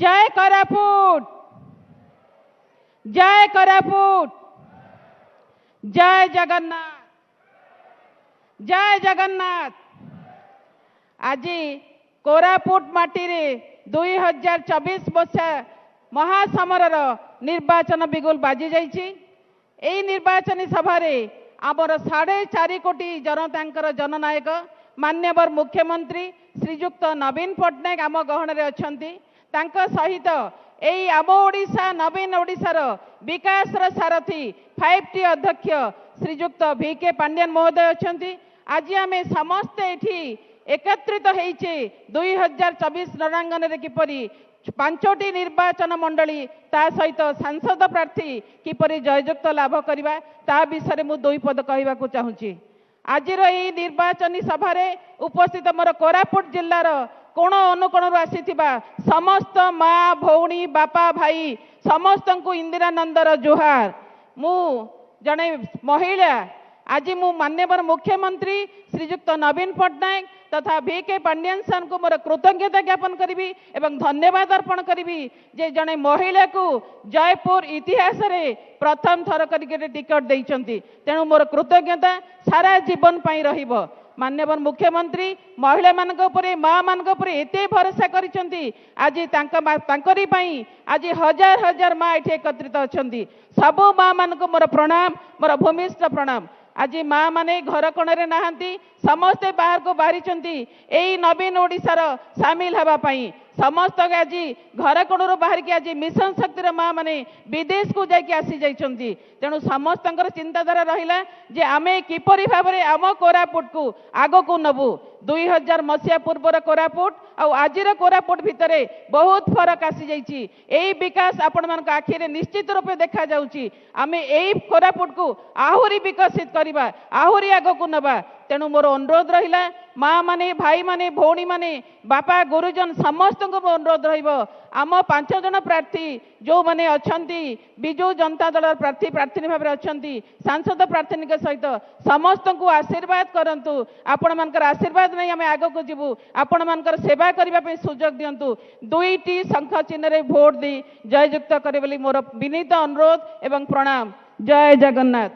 जय कोरापुट, जय कोरापुट, जय जगन्नाथ, जय जगन्नाथ। आज कोरापुट माटी रे 2024 मसीहा महासमर निर्वाचन बिगुल बाजी जाइछि। एई निर्वाचन सभा आमर 4.5 कोटी जनता जननायक मान्यवर मुख्यमंत्री श्रीजुक्त नवीन पट्टनायक आम गहन अच्छा सहित यही आम ओडिशा नवीन ओडिशार विकास सारथी 5T अध्यक्ष श्रीजुक्त VK पांड्यान महोदय अच्छा। आज आम समस्ते ये एकत्रित होइछे 2024 रणांगन रे किपरि 5टी निर्वाचन मंडली ता सहित सांसद प्रार्थी किपरि जययुक्त लाभ करवा ता विषय मु 2 पद कहवाक चाहूँगी। आज निर्वाचन सभा उपस्थित मोर कोरापुट जिलार कोण अनुकोण आसीथिबा समस्त माँ भौणी बापा भाई समस्त को इंदिरानंदर जोहार। मु जने महिला आज मु मान्यवर मुख्यमंत्री श्रीजुक्त नवीन पट्टनायक तथा VK पांड्यान सर को मोर कृतज्ञता ज्ञापन करी एवं धन्यवाद अर्पण करी जे जने महिला को जयपुर इतिहास रे प्रथम थर करके टिकट देइचंती। तेणु मोर कृतज्ञता सारा जीवन पाई रहिबो। मान्यवर मुख्यमंत्री महिला मान माँ मान एते भरोसा करिसेंती। आज तांकरी पाई आज हजार हजार माँ ये एकत्रित अच्छा। सबू माँ मान को मोर प्रणाम, मोर भूमिष्ठ प्रणाम। आज माँ माने घर कोणरे नाहंती, समस्ते बाहर को बाहरी यही नवीन ओडिशार सामिल हवा पाई। समस्त आज घर कोणरू बाहर की आज मिशन शक्तिर माँ माने विदेश को जाकि आसी जाइछंती। तेणु समस्त चिंताधारा रहिला जे आमे किपरि भाबरे आम कोरापुट को आगो को नबु। 2000 मसीहा पूर्वर कोरापुट और आजिर कोरापुट भितर बहुत फरक आसी जाइछि। एई विकास आपण मान आखि रे निश्चित रूपे देखा जाउछि। आमे एई कोरापुट को आहुरी विकसित करबा, आहुरी आगो को नबा। तेणु मोर अनुरोध रहिला माँ माने भाई माने भौणी माने बापा गुरुजन समस्त को अनुरोध रहिबो। आम 5 जन प्रार्थी जो माने अछंती बिजु जनता दल प्रार्थी प्रार्थी भाव अछंती सांसद प्रार्थी सहित समस्त को आशीर्वाद करंतु। आपण मानकर आशीर्वाद नहीं आम आग को जीवु। आपण मानकर सेवा करने सुजोग दिंतु। 2टी शंख चिन्ह रे भोट दी जययुक्त करे बोली मोर विनीत अनुरोध एवं प्रणाम। जय जगन्नाथ।